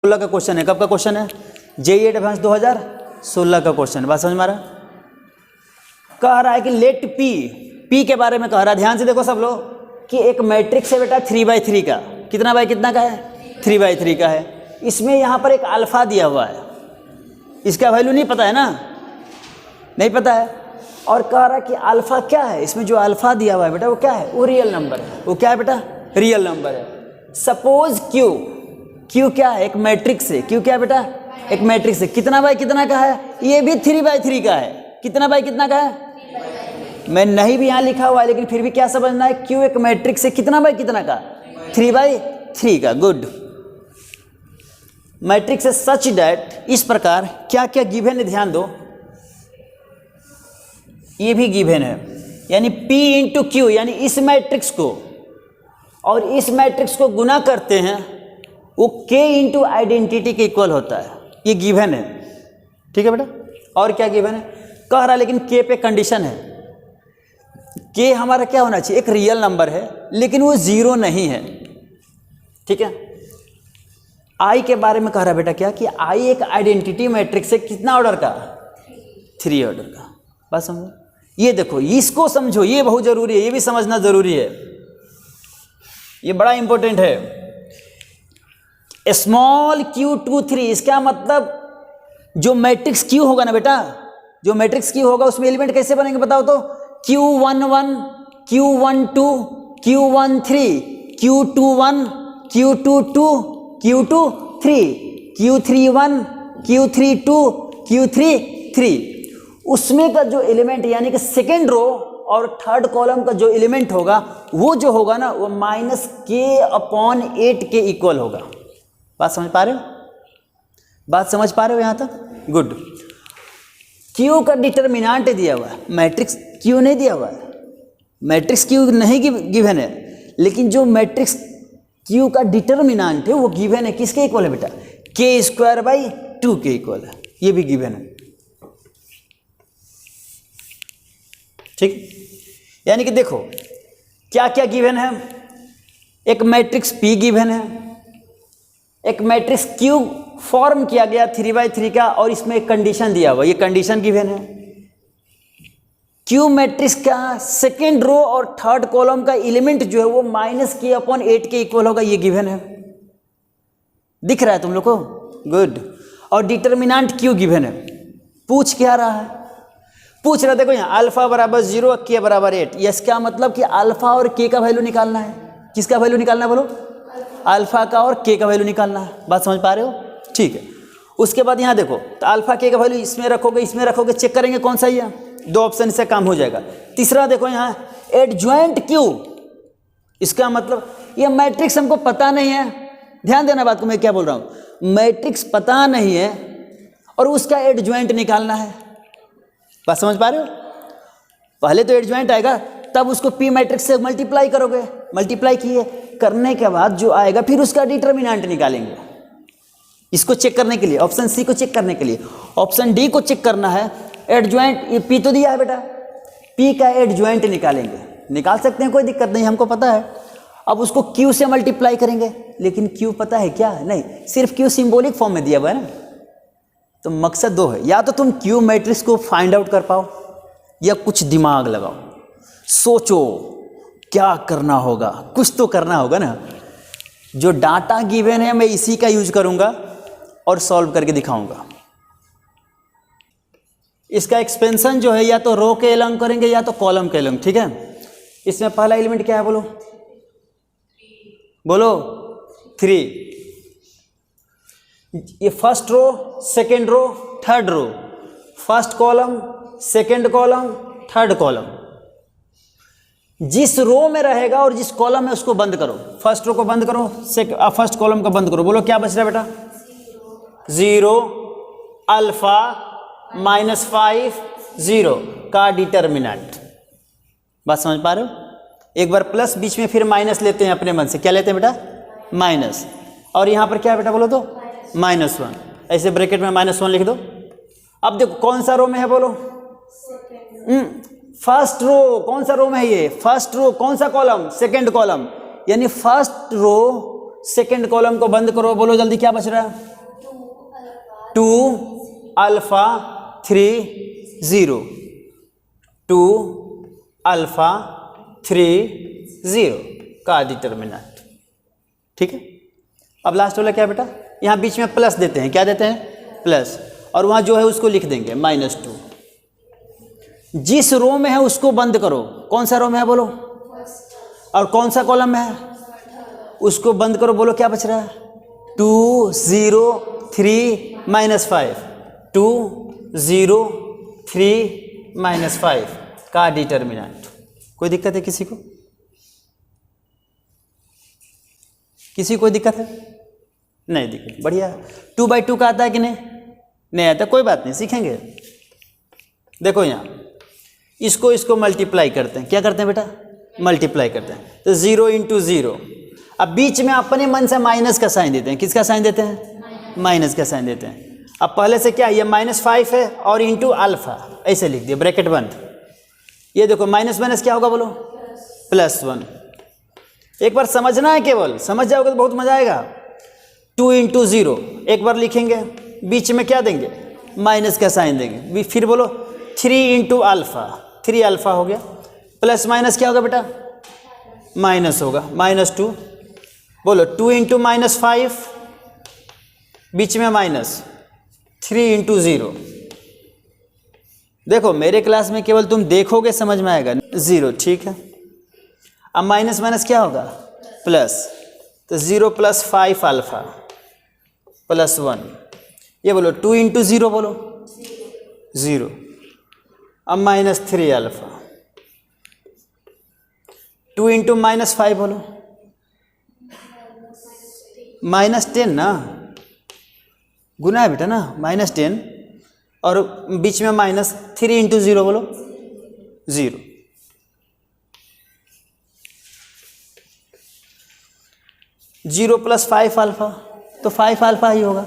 16 का क्वेश्चन है। कब का क्वेश्चन है? जेईई एडवांस 2016 का क्वेश्चन। बात समझ में आ रहा? कह रहा है कि लेट पी के बारे में कह रहा है। ध्यान से देखो सब लोग कि एक मैट्रिक्स है बेटा 3/3 का। कितना बाई कितना का है? 3/3 का है। इसमें यहाँ पर एक अल्फा दिया हुआ है, इसका वैल्यू नहीं पता है ना, नहीं पता है। और कह रहा है कि अल्फा क्या है, इसमें जो अल्फा दिया हुआ है बेटा वो क्या है? वो रियल नंबर है। वो क्या है बेटा? रियल नंबर है। सपोज क्यू क्या है? एक मैट्रिक्स है। क्यू क्या है बेटा? एक मैट्रिक्स है। कितना बाई कितना का है? ये भी 3/3 का है। कितना बाई कितना का है? मैं नहीं भी यहाँ लिखा हुआ है, लेकिन फिर भी क्या समझना है? क्यू एक मैट्रिक्स है। कितना बाई कितना का? 3/3 का। गुड। मैट्रिक्स है सच डैट, इस प्रकार क्या क्या गिवन है, ध्यान दो। ये भी गिवन है, यानी P इंटू क्यू, यानी इस मैट्रिक्स को और इस मैट्रिक्स को गुना करते हैं, वो K इंटू आइडेंटिटी के इक्वल होता है। ये गिवन है, ठीक है बेटा। और क्या गिवन है? कह रहा लेकिन K पे कंडीशन है। K हमारा क्या होना चाहिए? एक रियल नंबर है, लेकिन वो 0 नहीं है, ठीक है। I के बारे में कह रहा बेटा क्या कि I एक आइडेंटिटी मैट्रिक्स है। कितना ऑर्डर का? 3 ऑर्डर का। बात समझो। ये देखो, इसको समझो, ये बहुत जरूरी है, ये भी समझना जरूरी है, ये बड़ा इंपॉर्टेंट है। स्मॉल q2 3, इसका मतलब जो मैट्रिक्स Q होगा ना बेटा, जो मैट्रिक्स Q होगा उसमें एलिमेंट कैसे बनेंगे बताओ तो? Q11, Q12, Q13, Q21, Q22, Q23, Q31, Q32, Q33। उसमें का जो एलिमेंट यानी कि सेकेंड रो और थर्ड कॉलम का जो एलिमेंट होगा, वो जो होगा ना, वो -k/8 के इक्वल होगा। बात समझ पा रहे हो? बात समझ पा रहे हो यहाँ तक? गुड। Q का डिटर्मिनेंट दिया हुआ है, मैट्रिक्स Q नहीं दिया हुआ है। मैट्रिक्स Q नहीं गिवन है, लेकिन जो मैट्रिक्स Q का डिटर्मिनेंट है वो गिवन है। किसके इक्वल है बेटा? k²/2 के इक्वल है। ये भी गिवन है, ठीक। यानी कि देखो क्या क्या गिवन है। एक मैट्रिक्स P गिवन है, एक मैट्रिक्स Q फॉर्म किया गया 3/3 का, और इसमें एक कंडीशन दिया हुआ, ये कंडीशन गिवन है। Q मैट्रिक्स का सेकेंड रो और थर्ड कॉलम का एलिमेंट जो है वो -k/8 के इक्वल होगा, ये गिवन है। दिख रहा है तुम लोग को? गुड। और डिटर्मिनेंट Q गिवन है। पूछ क्या रहा है? पूछ रहा, देखो यहाँ अल्फा बराबर 0, k बराबर 8। इसका मतलब कि अल्फा और k का वैल्यू निकालना है। किसका वैल्यू निकालना है बोलो? अल्फा का और k का वैल्यू निकालना है। बात समझ पा रहे हो? ठीक है। उसके बाद यहाँ देखो, तो अल्फा k का वैल्यू इसमें रखोगे, इसमें रखोगे, चेक करेंगे कौन सा ही है। 2 ऑप्शन से काम हो जाएगा। तीसरा देखो यहाँ एडजॉइंट Q, इसका मतलब ये मैट्रिक्स हमको पता नहीं है। ध्यान देना बात को, मैं क्या बोल रहा हूँ। मैट्रिक्स पता नहीं है और उसका एडजॉइंट निकालना है। बात समझ पा रहे हो? पहले तो एडजॉइंट आएगा, तब उसको P मैट्रिक्स से मल्टीप्लाई करोगे। मल्टीप्लाई किए करने के बाद जो आएगा, फिर उसका डिटर्मिनेंट निकालेंगे। इसको चेक करने के लिए, ऑप्शन सी को चेक करने के लिए, ऑप्शन डी को चेक करना है। एडजॉइंट, ये P तो दिया है बेटा, P का एडजॉइंट निकालेंगे। निकाल सकते हैं, कोई दिक्कत नहीं, हमको पता है। अब उसको Q से मल्टीप्लाई करेंगे, लेकिन Q पता है क्या? नहीं, सिर्फ Q सिंबॉलिक फॉर्म में दिया हुआ है ना। तो मकसद 2 है, या तो तुम Q मैट्रिक्स को फाइंड आउट कर पाओ, या कुछ दिमाग लगाओ, सोचो क्या करना होगा, कुछ तो करना होगा ना। जो डाटा गिवन है मैं इसी का यूज करूंगा और सॉल्व करके दिखाऊंगा। इसका एक्सपेंशन जो है या तो रो के एलॉन्ग करेंगे या तो कॉलम के एलॉन्ग, ठीक है। इसमें पहला एलिमेंट क्या है बोलो? बोलो 3। ये first row, second row, third row, first column, second column, third column. जिस रो में रहेगा और जिस कॉलम है उसको बंद करो। फर्स्ट रो को बंद करो, फर्स्ट कॉलम को बंद करो। बोलो क्या बच रहा है बेटा? 0 अल्फा -5 0 का डिटर्मिनेंट। बात समझ पा रहे हो? एक बार प्लस बीच में, फिर माइनस लेते हैं अपने मन से। क्या लेते हैं बेटा? माइनस। और यहां पर क्या है बेटा बोलो तो? -1। ऐसे ब्रैकेट में -1 लिख दो। अब देखो कौन सा रो में है बोलो? First row. कौन सा रो में है ये? First row. कौन सा कॉलम? Second column. यानी फर्स्ट रो सेकेंड कॉलम को बंद करो, बोलो जल्दी क्या बच रहा है? 2 अल्फा 3 0, 2 अल्फा 3 0 का डिटर्मिनेंट। ठीक है, अब लास्ट वाला क्या बेटा? यहाँ बीच में प्लस देते हैं, क्या देते हैं? प्लस, और वहाँ जो है उसको लिख देंगे -2। जिस रो में है उसको बंद करो। कौन सा रो में है बोलो? और कौन सा कॉलम में है उसको बंद करो, बोलो क्या बच रहा है? 2 0 3 -5, 2 0 3 -5 का डिटर्मिनेंट। कोई दिक्कत है किसी को? किसी को कोई दिक्कत है? नहीं दिक्कत, बढ़िया। 2/2 का आता है कि नहीं आता? कोई बात नहीं, सीखेंगे। देखो यहाँ इसको मल्टीप्लाई करते हैं। क्या करते हैं बेटा? मल्टीप्लाई करते हैं। तो 0 × 0। अब बीच में अपने मन से माइनस का साइन देते हैं। किसका साइन देते हैं? माइनस का साइन देते हैं। अब पहले से क्या, ये -5 है और इंटू अल्फा ऐसे लिख दिया, ब्रैकेट बंद। ये देखो माइनस माइनस क्या होगा बोलो? +1। एक बार समझना है, केवल समझ जाओगे तो बहुत मजा आएगा। 2 × 0 एक बार लिखेंगे, बीच में क्या देंगे? माइनस का साइन देंगे। फिर बोलो 3 × अल्फा, 3 अल्फा हो गया। प्लस माइनस क्या होगा बेटा? माइनस होगा, -2। बोलो 2 × -5, बीच में माइनस, 3 × 0। देखो मेरे क्लास में केवल तुम देखोगे समझ में आएगा। 0, ठीक है। अब माइनस माइनस क्या होगा? प्लस, तो 0 + 5 अल्फा +1। ये बोलो 2 × 0 बोलो 0। अब -3 अल्फा, 2 × -5 बोलो -10 ना, गुना है बेटा ना, -10 और बीच में -3 × 0 बोलो 0। जीरो + 5 अल्फा, तो 5 अल्फा ही होगा।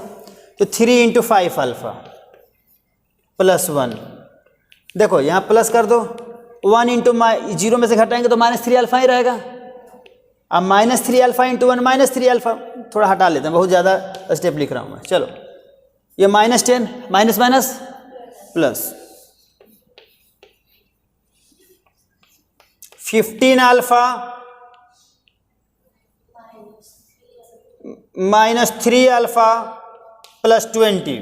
तो 3 × 5 अल्फा +1। देखो यहाँ प्लस कर दो, 1 × 0 में से घटाएंगे तो -3 अल्फा ही रहेगा। अब -3 अल्फा × 1 -3 अल्फा, थोड़ा हटा लेते हैं, बहुत ज़्यादा स्टेप लिख रहा हूँ मैं। चलो ये -10 minus minus plus, 15 alpha -3 alpha +20।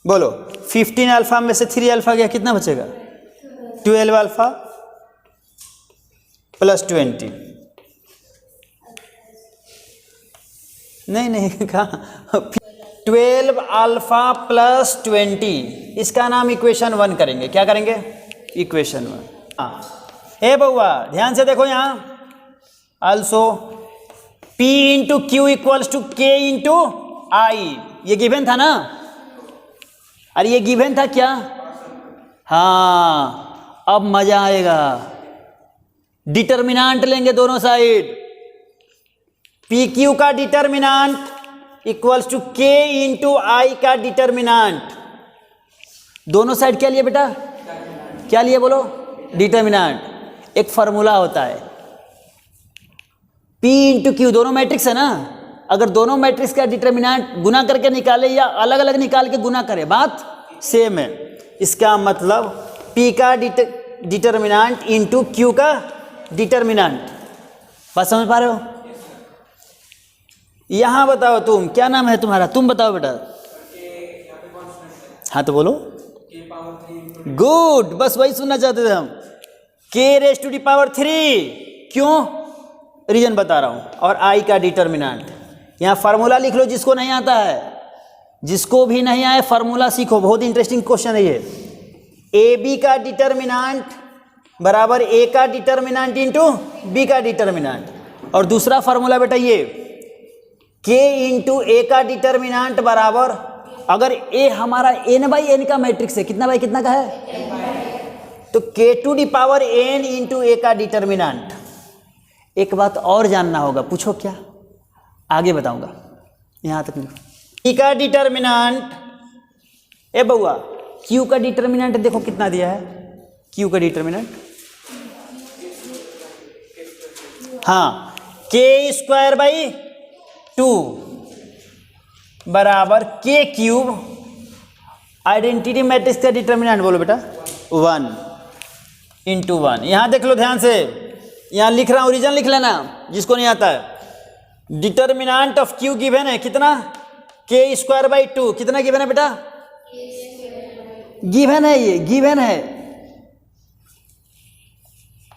बोलो 15 अल्फा में से 3 अल्फा गया, कितना बचेगा? 12 अल्फा +20। नहीं कहा 12 अल्फा +20, इसका नाम इक्वेशन 1 करेंगे। क्या करेंगे? इक्वेशन 1। हाँ ए बउआ ध्यान से देखो यहाँ, also P × Q = K × I, ये गिवन था ना? अरे ये गिवन था क्या? हाँ अब मजा आएगा। डिटर्मिनेंट लेंगे दोनों साइड। PQ का डिटर्मिनेंट = K × I का डिटर्मिनेंट। दोनों साइड क्या लिए बेटा? क्या लिए बोलो? डिटर्मिनेंट। एक फार्मूला होता है P × Q, दोनों मैट्रिक्स है ना, अगर दोनों मैट्रिक्स का डिटर्मिनेंट गुना करके निकाले या अलग अलग निकाल के गुना करें, बात सेम है। इसका मतलब P का डिटर्मिनेंट इंटू Q का डिटर्मिनेंट। बात समझ पा रहे हो? यहां बताओ तुम, क्या नाम है तुम्हारा? तुम बताओ बेटा। हाँ तो बोलो। गुड, बस वही सुनना चाहते थे हम। K⁻3, क्यों? रीजन बता रहा हूं। और I का डिटर्मिनेंट, यहाँ फार्मूला लिख लो जिसको नहीं आता है। जिसको भी नहीं आए फार्मूला सीखो, बहुत इंटरेस्टिंग क्वेश्चन है ये। AB का डिटर्मिनेंट बराबर A का डिटर्मिनेंट इंटू B का डिटर्मिनेंट। और दूसरा फार्मूला बेटा ये K × A का डिटर्मिनेंट बराबर, अगर A हमारा n/n का मैट्रिक्स है, कितना बाई कितना का है, तो K⁻n × A का डिटर्मिनेंट। एक बात और जानना होगा, पूछो क्या? आगे बताऊंगा, यहां तक लिखो। P का डिटर्मिनेंट, ए बउआ Q का डिटर्मिनेंट देखो कितना दिया है। Q का डिटर्मिनेंट, हाँ के स्क्वायर बाई 2 बराबर के क्यूब, आइडेंटिटी मैट्रिक्स का डिटर्मिनेंट बोलो बेटा 1 इंटू 1। यहां देख लो ध्यान से, यहां लिख रहा हूं, ओरिजिनल लिख लेना जिसको नहीं आता है। डिटर्मिनेंट ऑफ क्यू गिवन है कितना, के स्क्वायर बाई 2, कितना गिवन है बेटा, गिवन है, ये गिवन है।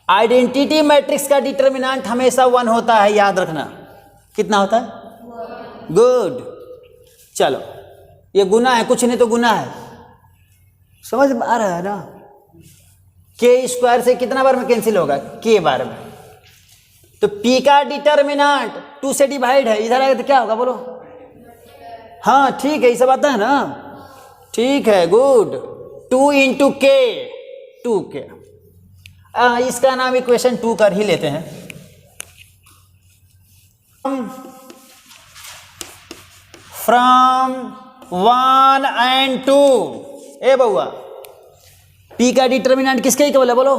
आइडेंटिटी मैट्रिक्स का डिटर्मिनेंट हमेशा 1 होता है, याद रखना। कितना होता है, गुड। चलो ये गुना है, कुछ नहीं तो गुना है, समझ में आ रहा है ना। के स्क्वायर से कितना बार में कैंसिल होगा, के बार में। तो पी का डिटर्मिनेंट 2 से डिवाइड है, इधर आएगा तो क्या होगा बोलो, हाँ ठीक है, ये सब आता है ना, ठीक है, गुड। 2 इंटू के, 2 के, इसका नाम इक्वेशन 2 कर ही लेते हैं। फ्रॉम 1 and 2, ए बउआ, पी का डिटर्मिनेंट किसके इक्वल है बोलो,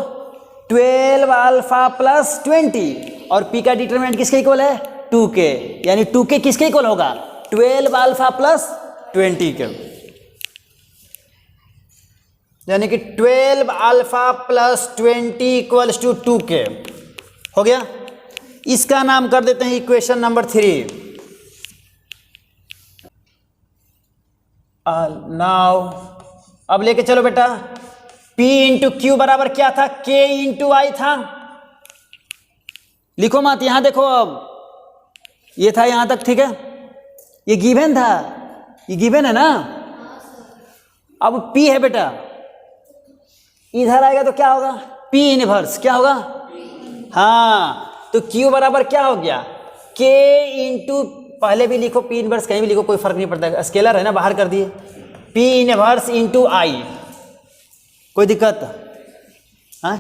12 अल्फा प्लस 20, और पी का डिटर्मिनेंट किसके इक्वल है, 2 के, यानी 2 के किसके इक्वल होगा, 12 अल्फा प्लस 20 के, यानी कि 12 अल्फा प्लस 20 इक्वल्स टू 2 के हो गया। इसका नाम कर देते हैं इक्वेशन नंबर 3। नाउ अब लेके चलो बेटा, P इंटू क्यू बराबर क्या था, K इंटू आई था। लिखो मत, यहां देखो, अब ये था यहां तक, ठीक है, ये गिवन था, ये गिवन है ना। अब P है बेटा, इधर आएगा तो क्या होगा, P इनवर्स, क्या होगा, हाँ, तो Q बराबर क्या हो गया, K इंटू, पहले भी लिखो P इनवर्स, कहीं भी लिखो कोई फर्क नहीं पड़ता, स्केलर है ना, बाहर कर दिए, P इनवर्स इंटू आई, कोई दिक्कत, हाँ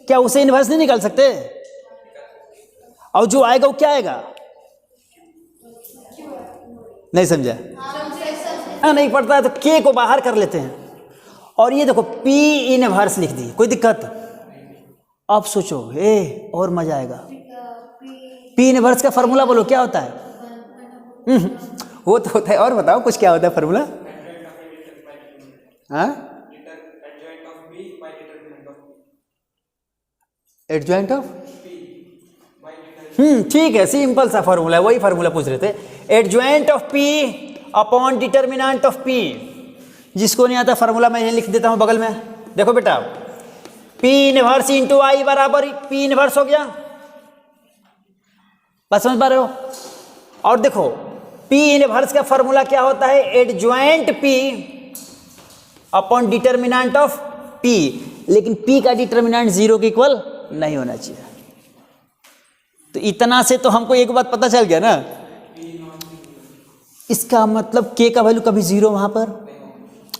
क्या उसे इनवर्स नहीं निकाल सकते, और जो आएगा वो क्या आएगा, नहीं समझा, हाँ नहीं पड़ता है तो K को बाहर कर लेते हैं, और ये देखो P इनवर्स लिख दी, कोई दिक्कत। अब सोचो और मजा आएगा, P इनवर्स का फॉर्मूला बोलो क्या होता है, वो तो होता है, और बताओ कुछ क्या होता है फॉर्मूला, हाँ, एडजॉइंट ऑफ, ठीक है, सिंपल सा फॉर्मूला है, वही फॉर्मूला पूछ रहे थे, adjoint of P upon determinant of P। जिसको नहीं आता फॉर्मूला मैं यहीं लिख देता हूं बगल में, देखो बेटा, P इनवर्स इंटू आई बराबर P इनवर्स हो गया, बात समझ पा रहे हो। और देखो P इनवर्स का फॉर्मूला क्या होता है, adjoint P upon determinant of P, लेकिन P का डिटर्मिनेंट 0 के इक्वल नहीं होना चाहिए। तो इतना से तो हमको एक बात पता चल गया ना, इसका मतलब K का वैल्यू कभी 0 वहां पर,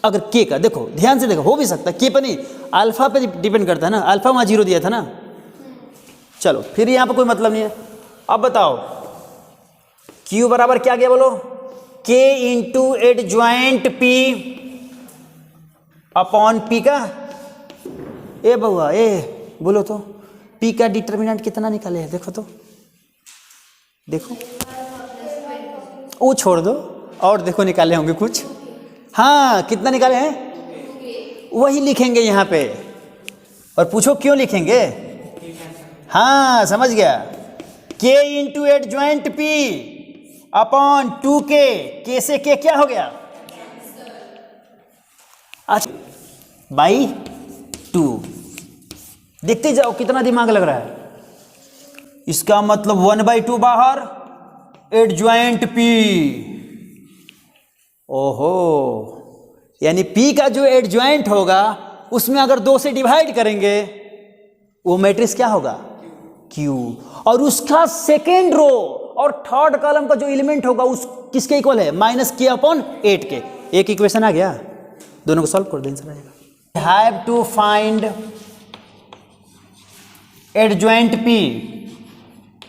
अगर K का, देखो ध्यान से देखो, हो भी सकता है K पर नहीं, अल्फा पे डिपेंड करता है ना, अल्फा वहां 0 दिया था ना। चलो फिर यहां पर कोई मतलब नहीं है। अब बताओ Q बराबर क्या गया बोलो, K into adjoint P upon P का, ए बउआ बोलो तो P का डिटर्मिनेंट कितना निकाले है, देखो तो, देखो, वो छोड़ दो, और देखो निकाले होंगे कुछ, हाँ कितना निकाले हैं, वही लिखेंगे यहाँ पे, और पूछो क्यों लिखेंगे, हाँ समझ गया, K into adjoint P upon 2K, K से K क्या हो गया, अच्छा बाई 2, देखते जाओ कितना दिमाग लग रहा है। इसका मतलब 1/2 बाहर, एडजॉइंट P, ओहो, यानी P का जो एडजॉइंट होगा उसमें अगर 2 से डिवाइड करेंगे वो मैट्रिक्स क्या होगा, Q, और उसका सेकेंड रो और थर्ड कॉलम का जो एलिमेंट होगा उस किसके इक्वल है, -K अपॉन 8 के। एक इक्वेशन आ गया, दोनों को सॉल्व कर दें, आंसर आएगा। Have to find adjoint P,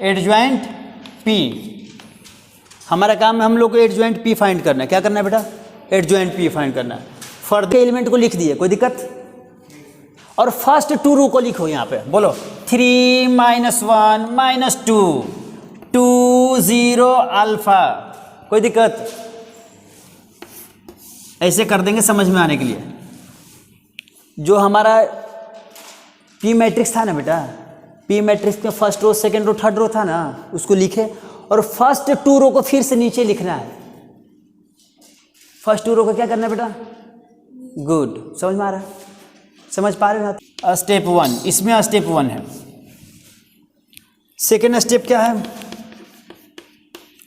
adjoint P, हमारा काम है हम लोग को एडजॉइंट P फाइंड करना है। क्या करना है बेटा, एडजॉइंट P फाइंड करना है। फर्दर एलिमेंट को लिख दिए, कोई दिक्कत, और फर्स्ट 2 रो को लिखो यहाँ पे, बोलो 3 माइनस 1 माइनस 2 2 0 अल्फा। कोई दिक्कत? ऐसे कर देंगे समझ में आने के लिए। जो हमारा पी मैट्रिक्स था ना बेटा, पी मैट्रिक्स में first row second row third row था ना, उसको लिखे और फर्स्ट 2 रो को फिर से नीचे लिखना है। फर्स्ट 2 रो को क्या करना है बेटा? गुड, समझ में आ रहा है? समझ पा रहे हो? स्टेप 1, इसमें स्टेप 1 है। सेकेंड स्टेप क्या है?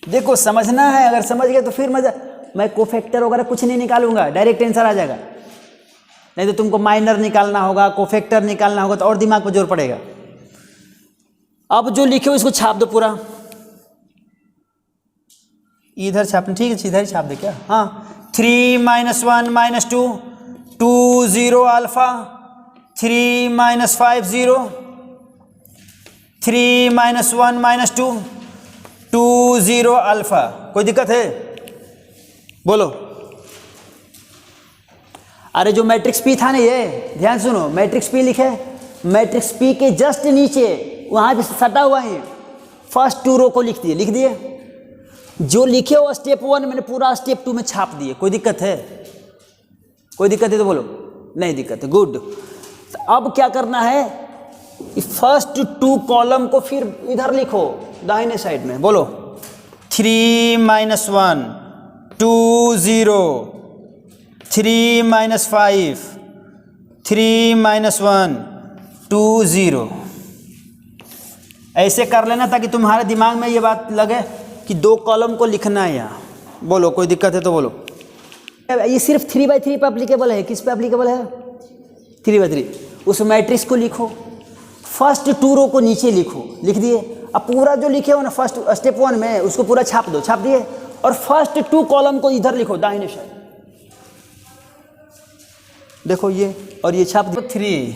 देखो समझना है, अगर समझ गए तो फिर मजा। मैं कोफैक्टर वगैरह कुछ नहीं निकालूंगा, डायरेक्ट आंसर आ जाएगा। नहीं तो तुमको माइनर निकालना होगा, कोफैक्टर निकालना होगा, तो और दिमाग पर जोर पड़ेगा। अब जो लिखे हो इसको छाप दो पूरा। इधर छापना, ठीक है, इधर ही छाप दे क्या? हाँ, 3 minus 1 minus 2 2 0 alpha, 3 minus 5 0, 3 minus 1 minus 2 2 0 alpha. कोई दिक्कत है? बोलो। अरे जो मैट्रिक्स पी था ना, ये ध्यान सुनो, मैट्रिक्स पी लिखे, मैट्रिक्स पी के जस्ट नीचे वहां पे सटा हुआ है, फर्स्ट 2 रो को लिख दिए। जो लिखे हो स्टेप 1 मैंने पूरा स्टेप 2 में छाप दिए। कोई दिक्कत है? कोई दिक्कत है तो बोलो। नहीं दिक्कत है, गुड। तो अब क्या करना है, फर्स्ट 2 कॉलम को फिर इधर लिखो दाहिने साइड में। बोलो 3 माइनस 1 2 0, 3 माइनस 5 3 माइनस 1 2 0। ऐसे कर लेना ताकि तुम्हारे दिमाग में ये बात लगे कि 2 कॉलम को लिखना है यहाँ। बोलो कोई दिक्कत है तो बोलो। ये सिर्फ 3/3 पे एप्लीकेबल है। किस पे एप्लीकेबल है? 3/3। उस मैट्रिक्स को लिखो, फर्स्ट 2 रो को नीचे लिखो, लिख दिए। अब पूरा जो लिखे हो ना फर्स्ट स्टेप 1 में उसको पूरा छाप दो, छाप दिए। और फर्स्ट 2 कॉलम को इधर लिखो दाहिने साइड। देखो ये, और ये छाप दो 3।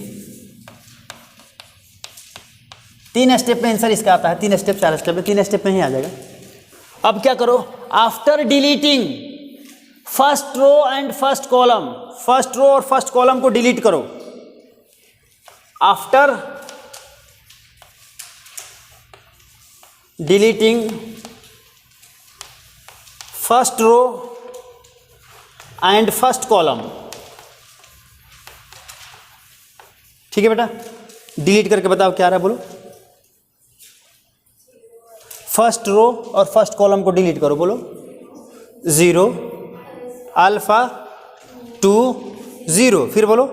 3 स्टेप में आंसर इसका आता है। 3 स्टेप 4 स्टेप में, 3 स्टेप में ही आ जाएगा। अब क्या करो, after deleting first row and first column, first row और फर्स्ट कॉलम को डिलीट करो। After deleting first row and first column, ठीक है बेटा? डिलीट करके बताओ क्या रहा है, बोलो। फर्स्ट रो और फर्स्ट कॉलम को डिलीट करो, बोलो। 0 अल्फा 2 0, फिर बोलो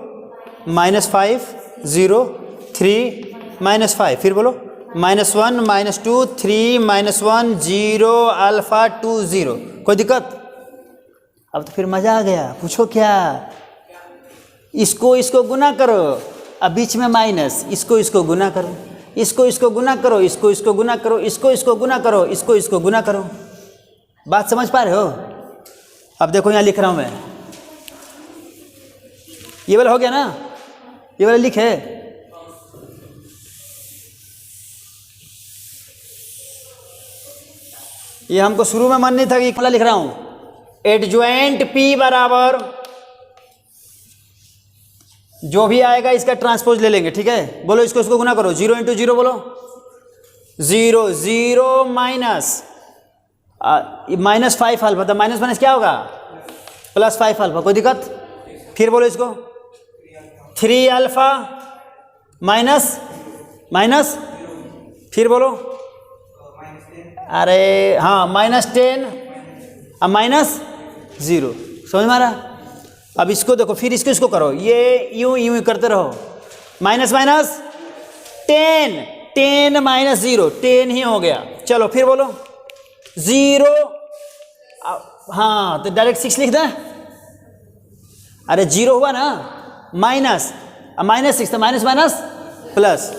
-5 0 3 -5, फिर बोलो -1 -2 3 -1 0 अल्फा 2 0। कोई दिक्कत? अब तो फिर मजा आ गया। पूछो क्या? इसको गुना करो, अब बीच में माइनस, इसको गुना करो, इसको गुना करो, इसको गुना करो, इसको गुना करो, इसको गुना करो। बात समझ पा रहे हो? अब देखो यहाँ लिख रहा हूं मैं, ये वाला हो गया ना, ये वाला लिखे। ये हमको शुरू में मन नहीं था कि वाला लिख रहा हूं। एडजॉइंट P बराबर जो भी आएगा इसका ट्रांसपोज ले लेंगे, ठीक है? बोलो इसको गुना करो, 0 × 0 बोलो 0 0 माइनस -5 अल्फा, तो माइनस क्या होगा? +5 अल्फा। कोई दिक्कत? फिर बोलो इसको 3 अल्फा माइनस, फिर बोलो अरे हाँ -10 अब -0। समझ में आ रहा? अब इसको देखो, फिर इसको करो, ये यूं करते रहो। माइनस 10 -0 10 ही हो गया। चलो फिर बोलो 0, हाँ तो डायरेक्ट 6 लिख दें। अरे 0 हुआ ना, -6 तो माइनस प्लस।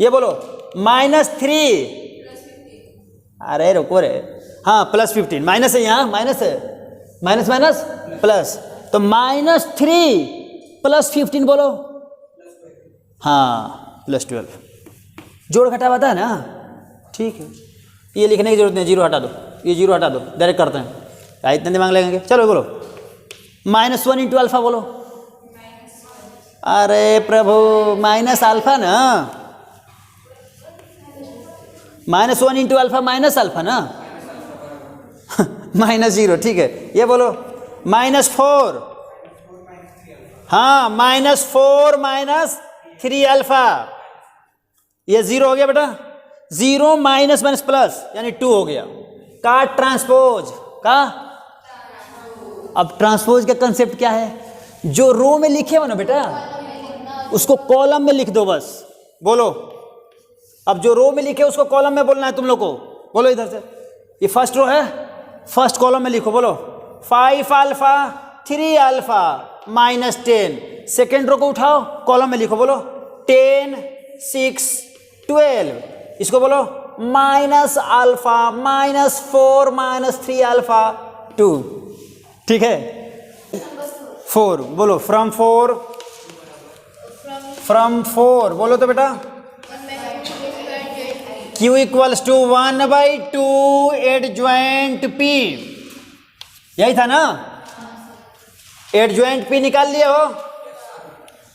ये बोलो -3, अरे रुको रे, हाँ +15, माइनस है यहाँ, माइनस है, माइनस प्लस, तो -3 + 15 बोलो, हाँ +12। जोड़ घटा आता है ना, ठीक है। ये लिखने की जरूरत नहीं, 0 हटा दो, ये 0 हटा दो, डायरेक्ट करते हैं, इतने दिमाग लगेंगे। चलो बोलो -1 × अल्फा बोलो। अरे प्रभु, माइनस अल्फा ना, -1 इंटू अल्फा माइनस अल्फा ना, -0, ठीक है। ये बोलो -4, हाँ -4 -3 अल्फा, ये 0 हो गया बेटा, 0 माइनस माइनस प्लस यानी 2 हो गया। का ट्रांसपोज का, अब ट्रांसपोज का कंसेप्ट क्या है, जो रो में लिखे हो ना बेटा उसको कॉलम में लिख दो बस। बोलो, अब जो रो में लिखे उसको कॉलम में बोलना है तुम लोग को। बोलो इधर से, ये फर्स्ट रो है, फर्स्ट कॉलम में लिखो। बोलो 5 अल्फा 3 अल्फा -10। सेकेंड रो को उठाओ, कॉलम में लिखो। बोलो 10 6 12। इसको बोलो माइनस अल्फा -4 -3 अल्फा 2, ठीक है। 4 बोलो, फ्रॉम 4 बोलो तो बेटा, Q equals to 1/2 adjoint P, यही था ना। एडजॉइंट P निकाल लिए हो,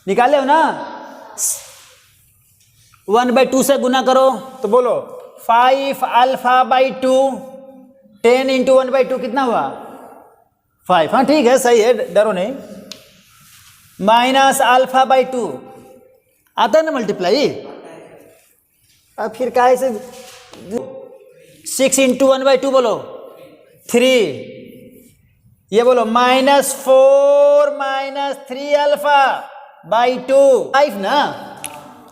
निकाले हो ना। 1/2 से गुना करो तो बोलो 5 अल्फा बाई 2, 10 इंटू 1/2 कितना हुआ 5, हाँ ठीक है, सही है, डरो नहीं। माइनस अल्फा बाई 2 आता है ना मल्टीप्लाई। अब फिर काहे से 6 इंटू 1/2 बोलो 3, ये बोलो -4 -3 अल्फा बाई 2 5 ना,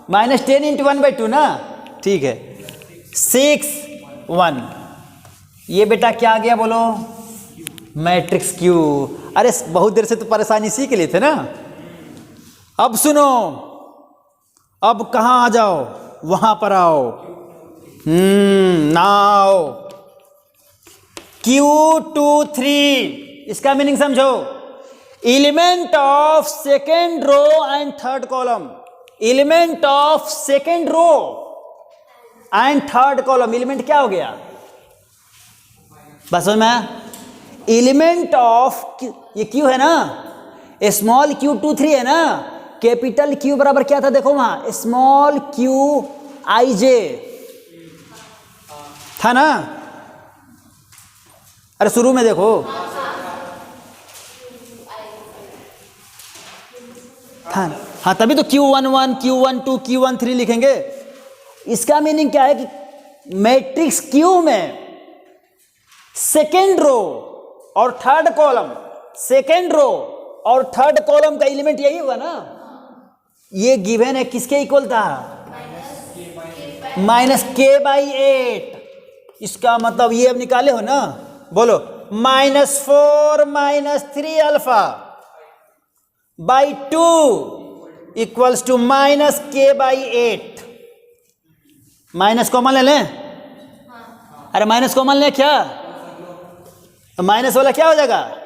-10 इंटू 1/2 ना, ठीक है। 6 1, ये बेटा क्या आ गया बोलो, मैट्रिक्स क्यू। अरे बहुत देर से तो परेशानी इसी के लिए थे ना। अब सुनो, अब कहाँ आ जाओ, वहां पर आओ। नाउ Q23, इसका मीनिंग समझो। Element of second row and third column, element of second row and third column, element क्या हो गया बस में, एलिमेंट ऑफ, ये क्यू है ना, स्मॉल Q23 है ना, कैपिटल Q बराबर क्या था देखो वहां, स्मॉल QIJ था ना। अरे शुरू में देखो था, हाँ तभी तो Q11 Q12 Q13 लिखेंगे। इसका मीनिंग क्या है कि मैट्रिक्स Q में सेकेंड रो और थर्ड कॉलम, सेकेंड रो और थर्ड कॉलम का एलिमेंट यही होगा ना। ये गिवन है, किसके इक्वल था, -k/8। इसका मतलब ये अब निकाले हो ना, बोलो -4 -3 alpha by 2 equals to -k/8। Minus common ले लें, अरे माइनस कॉमन ले क्या, तो माइनस वाला क्या हो जाएगा,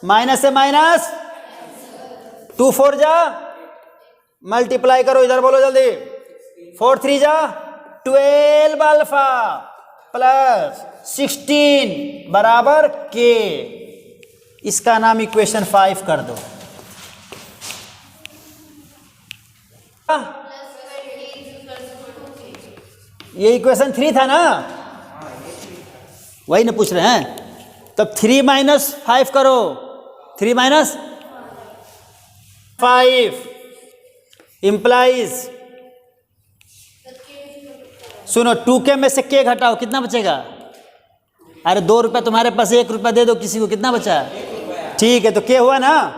माइनस से माइनस 2 4 जा, मल्टीप्लाई करो इधर, बोलो जल्दी, 4 3 जा 12 अल्फा प्लस 16 बराबर k। इसका नाम इक्वेशन 5 कर दो। ये इक्वेशन 3 था ना, वही ना पूछ रहे हैं। तब 3 - 5 करो, 3 - 5 इंप्लाइज, सुनो 2k में से k घटाओ, कितना बचेगा, अरे 2 रुपये तुम्हारे पास, 1 रुपया दे दो किसी को, कितना बचा, ठीक है, तो k हुआ ना।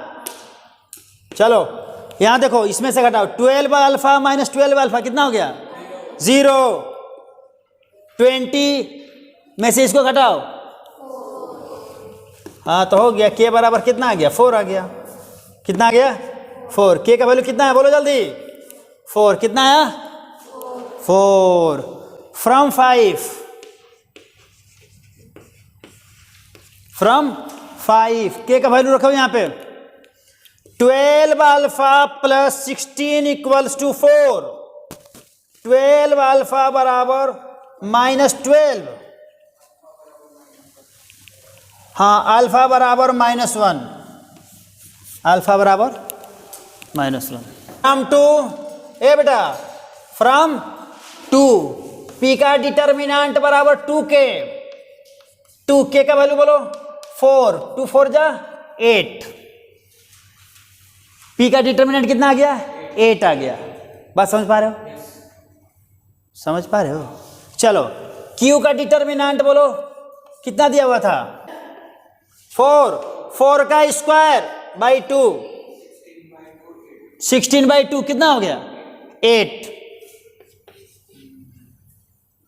चलो यहां देखो, इसमें से घटाओ 12 अल्फा - 12 अल्फा कितना हो गया 0। 20 में से इसको घटाओ, हाँ तो हो गया, k बराबर कितना आ गया 4 आ गया, कितना आ गया 4। k का वैल्यू कितना है बोलो जल्दी, 4, कितना आया 4। फ्रॉम 5 k का वैल्यू रखो यहाँ पे, 12 alpha plus 16 equals to 4। 12 alpha बराबर -12, हाँ अल्फा बराबर -1, अल्फा बराबर -1। फ्रॉम 2, ए बेटा फ्रॉम 2 P का डिटर्मिनेंट बराबर 2k, 2k का वैल्यू बोलो 4, 2 4 जा 8। P का डिटर्मिनेंट कितना आ गया? 8 आ गया। बात समझ पा रहे हो? समझ पा रहे हो? चलो Q का डिटर्मिनेंट बोलो कितना दिया हुआ था? 4, 4 का स्क्वायर बाई 2, 16/2 कितना हो गया? 8।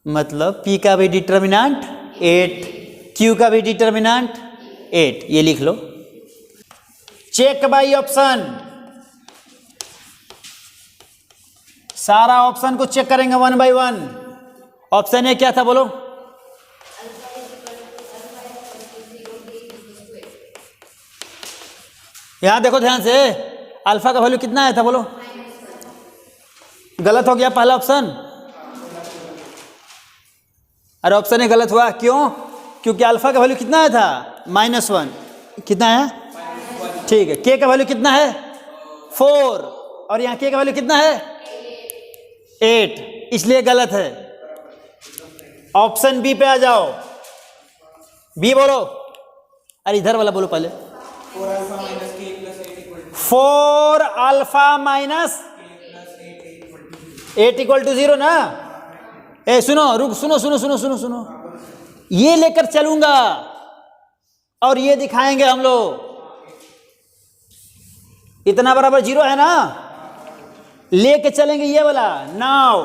मतलब P का भी डिटर्मिनेंट 8, Q का भी डिटर्मिनेंट 8, ये लिख लो। चेक बाई ऑप्शन, सारा ऑप्शन को चेक करेंगे 1 बाई 1। ऑप्शन ए क्या था बोलो? यहां देखो ध्यान से, अल्फा का वैल्यू कितना आया था बोलो? गलत हो गया पहला ऑप्शन। अरे ऑप्शन ए गलत हुआ, क्यों? क्योंकि अल्फा का वैल्यू कितना आया था? -1। कितना है? ठीक है। के का वैल्यू कितना है? 4, और यहाँ के का वैल्यू कितना है? 8, इसलिए गलत है। ऑप्शन बी पे आ जाओ। बी बोलो। अरे इधर वाला बोलो पहले। 4 अल्फा माइनस 8 = 0 ना? ए सुनो, रुक, सुनो सुनो सुनो सुनो सुनो, ये लेकर चलूंगा और ये दिखाएंगे हम लोग। इतना बराबर 0 है ना? लेके चलेंगे ये वाला। नाउ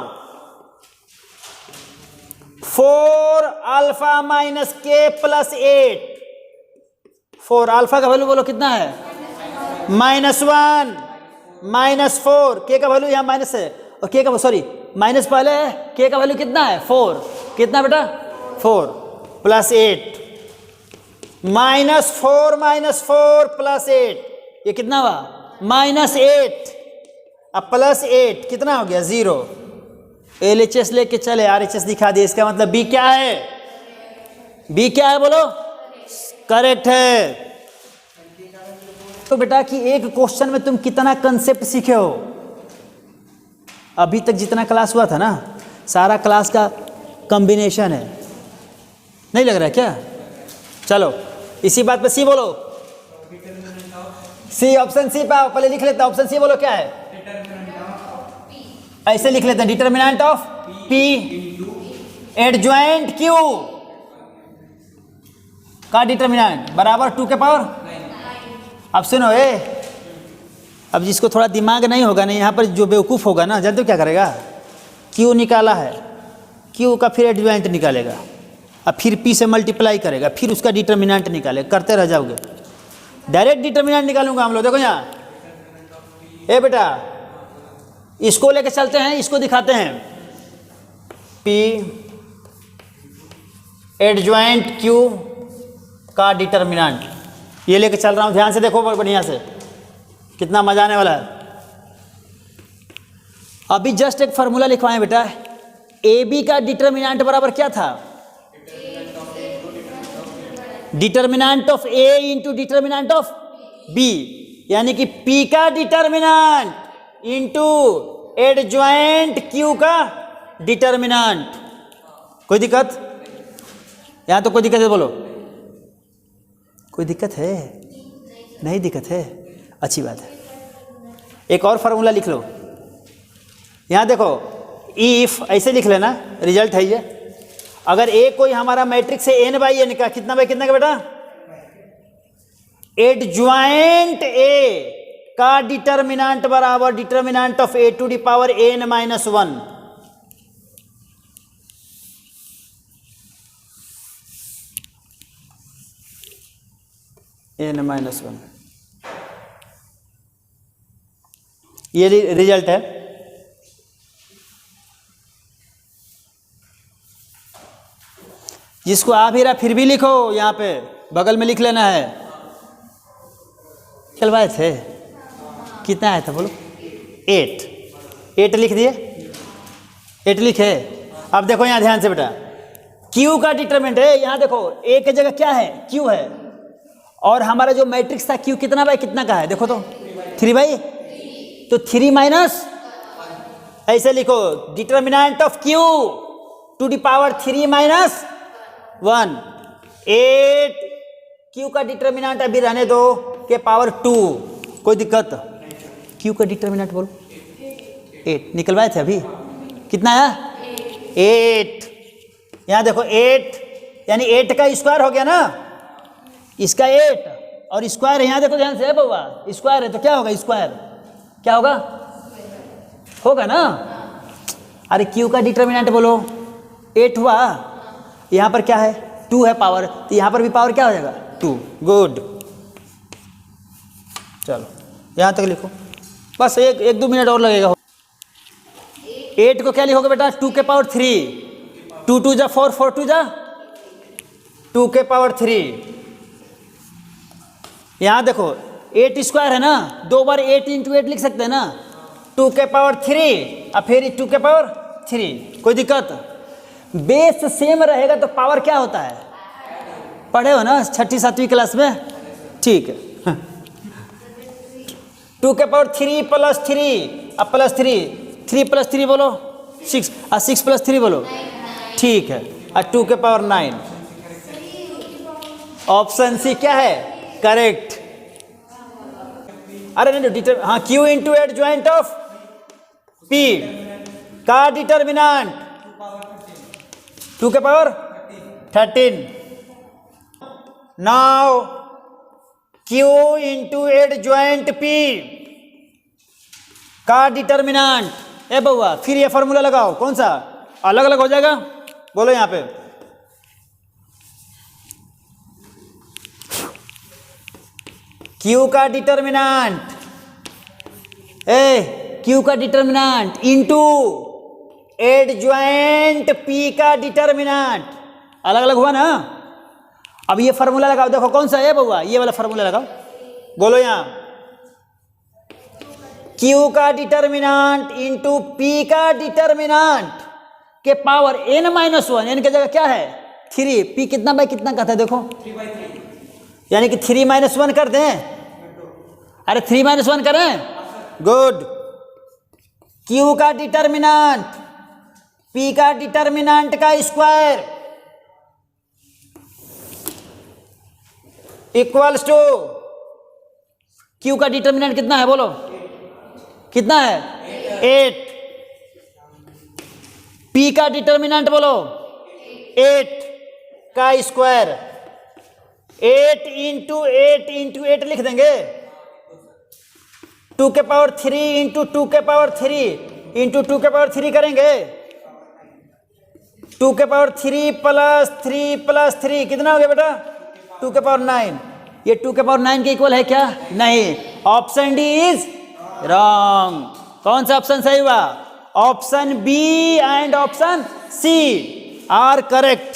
4 अल्फा माइनस के प्लस 8। 4 अल्फा का वैल्यू बोलो कितना है? -1, -4। के का वैल्यू यहाँ माइनस है, और के का सॉरी माइनस पहले है। के का वैल्यू कितना है? 4। कितना बेटा? 4 प्लस 8, -4 -4 प्लस 8, ये कितना हुआ? -8। अब प्लस 8 कितना हो गया? 0। LHS लेके चले, RHS दिखा दिए। इसका मतलब बी क्या है? बी क्या है बोलो? करेक्ट है। तो बेटा कि एक क्वेश्चन में तुम कितना कंसेप्ट सीखे हो? अभी तक जितना क्लास हुआ था ना, सारा क्लास का कॉम्बिनेशन है। नहीं लग रहा है क्या? चलो इसी बात पे सी बोलो। सी, ऑप्शन सी पे पहले लिख लेते हैं। ऑप्शन सी बोलो क्या है? ऐसे लिख लेते हैं, determinant of P adjoint Q का डिटर्मिनेंट बराबर 2 के पावर। अब सुनो अब जिसको थोड़ा दिमाग नहीं होगा ना, यहाँ पर जो बेवकूफ़ होगा ना, जानते हो क्या करेगा? Q निकाला है, Q का फिर एडजॉइंट निकालेगा, अब फिर P से मल्टीप्लाई करेगा, फिर उसका डिटर्मिनेंट निकालेगा, करते रह जाओगे। डायरेक्ट डिटर्मिनेंट निकालूंगा हम लोग। देखो यहाँ, ए बेटा इसको लेके चलते हैं, इसको दिखाते हैं। P एडजॉइंट Q का डिटर्मिनेंट, ये लेके चल रहा हूँ। ध्यान से देखो बढ़िया से, कितना मजा आने वाला है। अभी जस्ट एक फार्मूला लिखवाएं बेटा। AB का डिटर्मिनेंट बराबर क्या था? Determinant of A into determinant of B, यानी कि P का डिटर्मिनेंट इंटू एडजॉइंट Q का डिटर्मिनेंट। कोई दिक्कत? यहां तो कोई दिक्कत है बोलो? कोई दिक्कत है? नहीं दिक्कत है, अच्छी बात है। एक और फार्मूला लिख लो। यहां देखो, इफ ऐसे लिख लेना, रिजल्ट है ये। अगर ए कोई हमारा मैट्रिक्स है n बाई n का, कितना बाई कितना का बेटा? एडजॉइंट A का डिटर्मिनेंट बराबर determinant of A to the power n minus 1। n-1, ये रिजल्ट है। जिसको आ भी रहा फिर भी लिखो, यहाँ पे बगल में लिख लेना है। चलवाए थे, कितना आया था बोलो? 8 लिख दिए, 8 लिखे। अब देखो यहाँ ध्यान से बेटा, Q का डिटरमिनेंट है। यहाँ देखो A की जगह क्या है? Q है, और हमारा जो मैट्रिक्स था Q कितना बाई कितना का है? देखो तो 3 बाई, तो 3 माइनस, ऐसे लिखो determinant of Q to the power 3 minus 1। 8 Q का डिटर्मिनेंट अभी रहने दो के पावर 2, कोई दिक्कत? क्यू का डिटर्मिनेंट बोलो। 8 निकलवाए थे अभी, कितना है? 8। यहाँ देखो 8 यानी 8 का स्क्वायर हो गया ना, इसका 8 और स्क्वायर यहाँ देखो ध्यान से है बउआ, स्क्वायर है तो क्या होगा? स्क्वायर क्या होगा? होगा ना। अरे क्यू का डिटर्मिनेंट बोलो, 8 हुआ, यहाँ पर क्या है? 2 है पावर, तो यहाँ पर भी पावर क्या हो जाएगा? 2। गुड, चलो यहाँ तक लिखो, बस एक 2 मिनट और लगेगा। 8 को क्या लिखोगे बेटा? 2 के पावर 3, 2 2 जा 4, 4 2 जा 2 के पावर 3। यहाँ देखो 8 स्क्वायर है ना, 2 बार 8 इंटू 8 लिख सकते हैं ना, 2 के पावर 3 और फिर 2 के पावर 3, कोई दिक्कत? बेस सेम रहेगा तो पावर क्या होता है? पढ़े हो ना 6ठी 7वीं क्लास में, ठीक है। 2 के पावर 3 प्लस 3 अब प्लस 3 प्लस 3 बोलो 6 और 6 प्लस 3 बोलो, ठीक है, और 2 के पावर 9। ऑप्शन सी क्या है? करेक्ट। अरे नहीं, हाँ, Q into adjoint of P का डिटर्मिनेंट 2 के power 13। Now Q into adjoint P का डिटर्मिनेंट, ए बउआ फिर ये फॉर्मूला लगाओ, कौन सा? अलग अलग हो जाएगा, बोलो यहाँ पे। क्यू का डिटर्मिनेंट, क्यू का determinant into adjoint P का डिटर्मिनेंट, अलग अलग हुआ ना। अब ये फार्मूला लगाओ, देखो कौन सा है बउआ? ये वाला फार्मूला लगाओ, बोलो यहाँ। क्यू का डिटर्मिनेंट इंटू पी का डिटर्मिनेंट के पावर n माइनस 1, n की जगह क्या है? 3। पी कितना बाई कितना कहता है देखो, 3/3, यानी कि 3 माइनस 1 कर दें। अरे 3 माइनस 1 करें, गुड। क्यू का डिटर्मिनेंट पी का डिटर्मिनेंट का स्क्वायर इक्वल्स टू, क्यू का डिटर्मिनेंट कितना है बोलो? कितना है? 8। पी का डिटर्मिनेंट बोलो 8 का स्क्वायर, 8 इंटू 8 लिख देंगे, 2 के पावर 3 इंटू 2 के पावर 3 इंटू 2 के पावर 3 करेंगे, 2 के पावर 3 प्लस 3 प्लस 3 कितना हो गया बेटा? 2 के पावर 9। ये 2 के पावर 9 के इक्वल है क्या? नहीं, ऑप्शन डी इज रॉन्ग। कौन सा ऑप्शन सही हुआ? Option B and option C are correct.